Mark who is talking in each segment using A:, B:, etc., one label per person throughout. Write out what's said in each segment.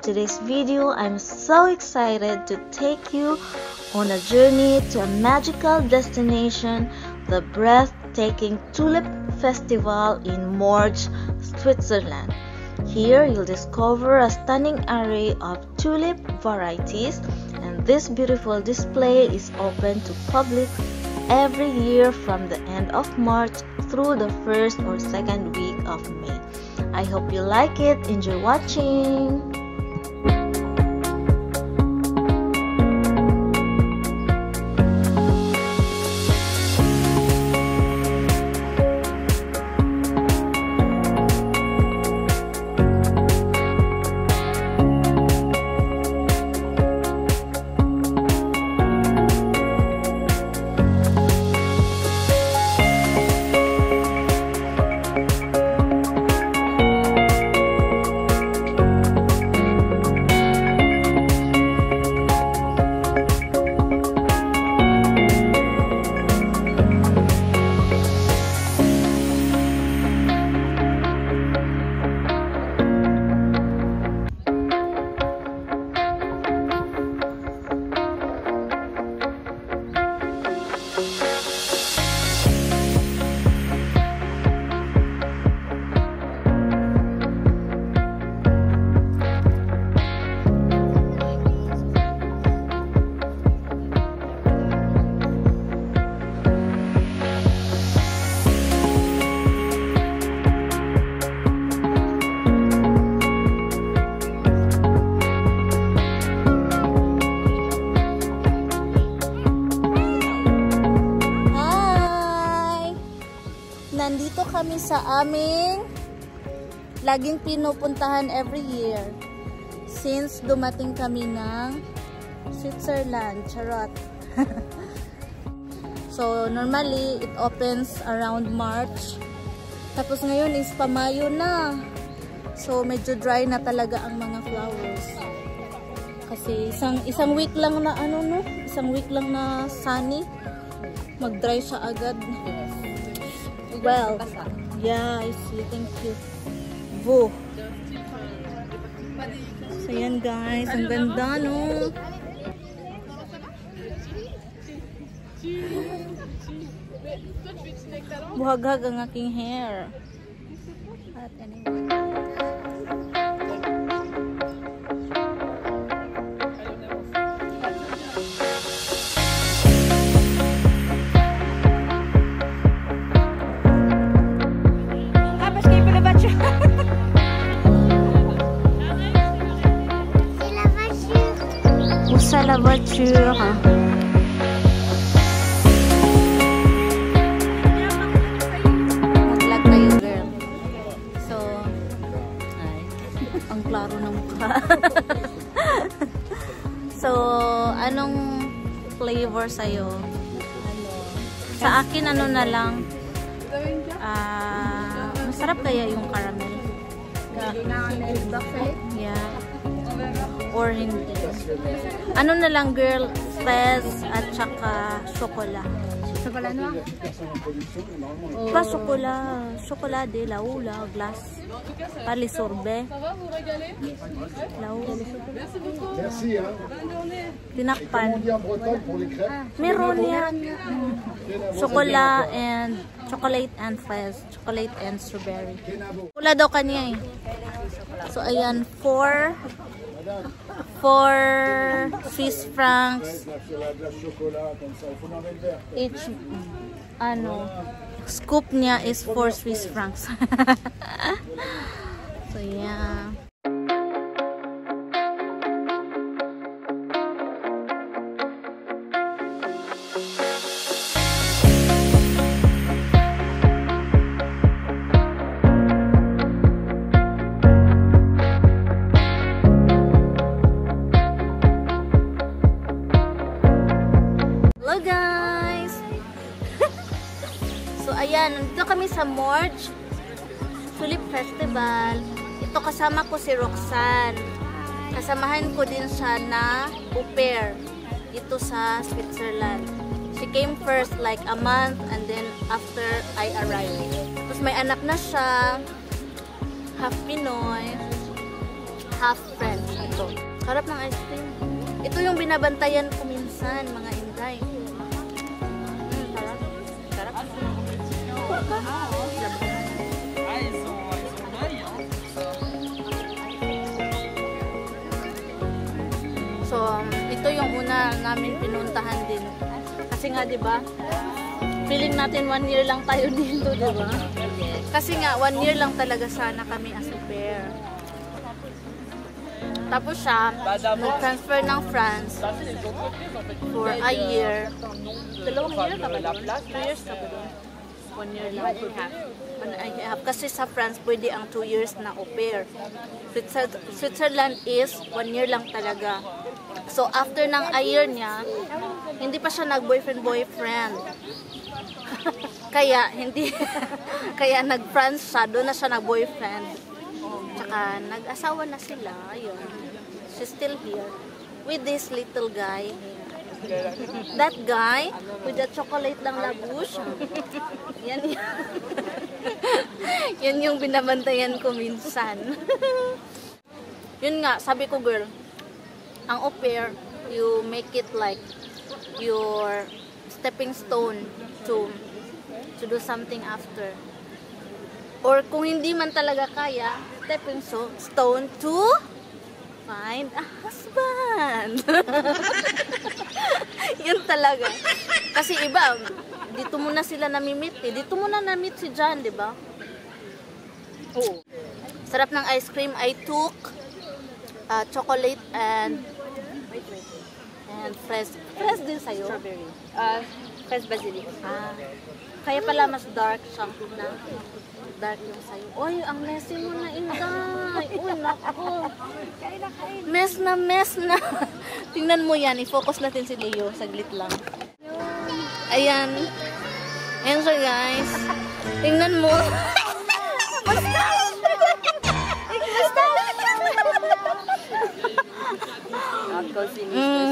A: today's video. I'm so excited to take you on a journey to a magical destination, the breathtaking Tulip Festival in Morges, Switzerland. Here you'll discover a stunning array of tulip varieties, and this beautiful display is open to public every year from the end of March through the first or second week of May. I hope you like it. Enjoy watching! Nandito kami sa aming laging pinupuntahan every year since dumating kami ng Switzerland. Charot. So normally it opens around March, tapos ngayon is pamayo na, so medyo dry na talaga ang mga flowers kasi isang week lang na isang week lang na sunny, mag-dry siya agad. Well, yeah, I see. Thank you. Woo. So, yan guys. Ang ganda, no? Buhaghag ang aking hair. At anyway.
B: À la voiture.
A: Mag-vlog kayo, girl. So, ay, ang klaro ng mukha. So, anong flavor sa'yo? Sa akin, ano na lang? Masarap kaya yung caramel? Yeah. Or hindi. Ano na lang, girl? Fez at saka chocolat.
B: Chocolat noir?
A: Pas chocolat. Chocolat de laula, glace. Pas les sorbets. Laula. Tinakpan. Meron yan. Chocolat and fez. Chocolate and strawberry. Wala daw kanya eh. So, ayan, 4 Swiss francs each. Scoop niya is 4 Swiss francs. So yeah. Hello guys! So ayan, nandito kami sa Morges Tulip Festival. Ito kasama ko si Roxanne. Kasamahan ko din siya na au pair dito sa Switzerland. She came first like a month and then after I arrived. Tapos may anak na siya, half Pinoy, half French.
C: ito. Sarap ng ice cream. Ito yung binabantayan ko minsan, mga Inday. Sarap. Sarap. So, ito yung una namin pinuntahan din. Kasi nga, di ba? Feeling natin 1 year lang tayo dito, di ba? Kasi nga, 1 year lang talaga sana kami as a pair. Tapos siya, nag-transfer ng France for a year. 2 year ka ba? 2 years ka ba doon? 1 year lang. 1 and a half. Kasi sa France, pwede ang 2 years na au pair. Switzerland is 1 year lang talaga. So, after ng a year niya, hindi pa siya nag-boyfriend-boyfriend. Kaya, hindi, kaya nag-France siya, doon na siya nag-boyfriend. Tsaka, nag-asawa na sila, ayun. She's still here with this little guy. That guy with the chocolate lang labush. Yan yan. Yan yung binabantayan ko minsan. Yun nga, sabi ko girl, ang au pair, you make it like your stepping stone to do something after. Or kung hindi man talaga kaya, stepping stone to find a husband. Yun talaga. Kasi iba, dito muna sila namimit eh. Dito muna namit si John, di ba? Oh. Sarap ng ice cream. I took chocolate and fresh din sa'yo.
B: Strawberry. Fresh basilic.
C: Kaya pala mas dark siya na dark yung sa'yo. Uy, ang messy mo na, Inday. Uy, naku. Mess na. Tingnan mo yan. I-focus natin si Leo. Saglit lang. Ayan. Ayan siya, guys. Tingnan mo.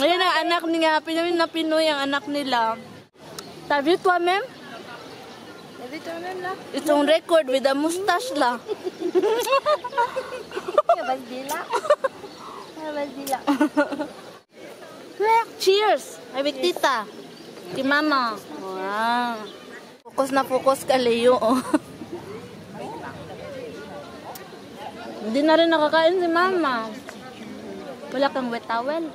C: Ayan ang anak niya. Pinoy na Pinoy ang anak nila. Sabi toi même?
B: Sabi toi-même là?
C: It's on record with a mustache la.
B: Basdila. Basdila.
C: Cheers! Ay, with tita. Si mama. Wow. Focus ka, Leo. Oh. Hindi na rin nakakain si mama. Wala kang wet towel.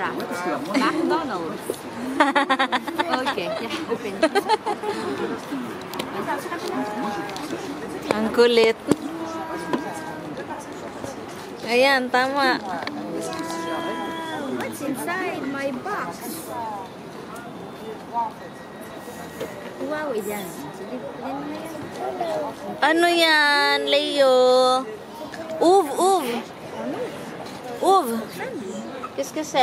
B: Minecraft. McDonald's. Okay, yeah, open.
C: Ang kulit. Ayan, tama.
B: What's inside my box? Wow, yan. Sige, yan na yan.
C: Ano yan, Leo? Uv, uv. Uv. Kasi.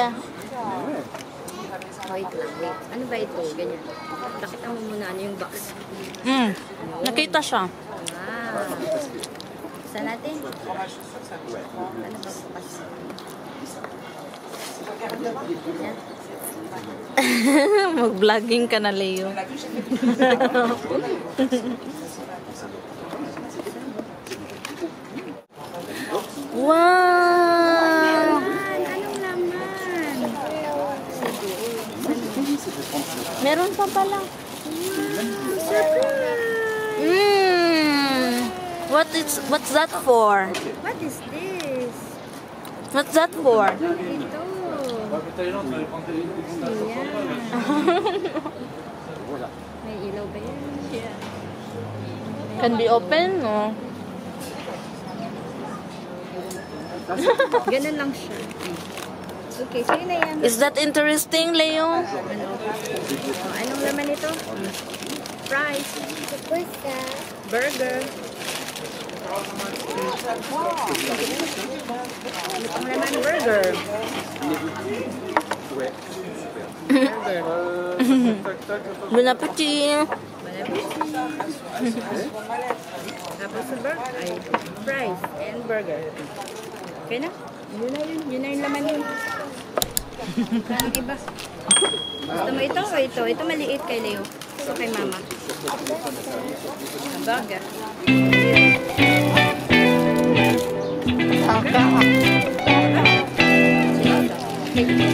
B: Wait lang, wait. Ano ba ito? Ganyan. Nakita mo muna ano yung box.
C: Nakita siya.
B: Wow. Isa natin. Ano ba bukas? Yan.
C: Mag-vlogging ka na, Leo. Wow!
B: Anong laman?
C: Meron pa pala. What's that for?
B: What is this?
C: What's that for?
B: Ito. Ayan. May ilaw ba yan?
C: Can be open, no?
B: Ganun lang siya. Okay, so yun na yan.
C: Is that interesting, Leo?
B: Anong laman ito? Fries. Burger. Ang laman burger.
C: Bon appetit!
B: Tapos sa burger ay fries and burger. Okay na? Yun na yun. Yun na yung laman yun. Ang iba. Gusto mo ito o ito? Ito maliit kay Leo. Ito kay Mama. Ang burger.
C: Saka.
B: Ito.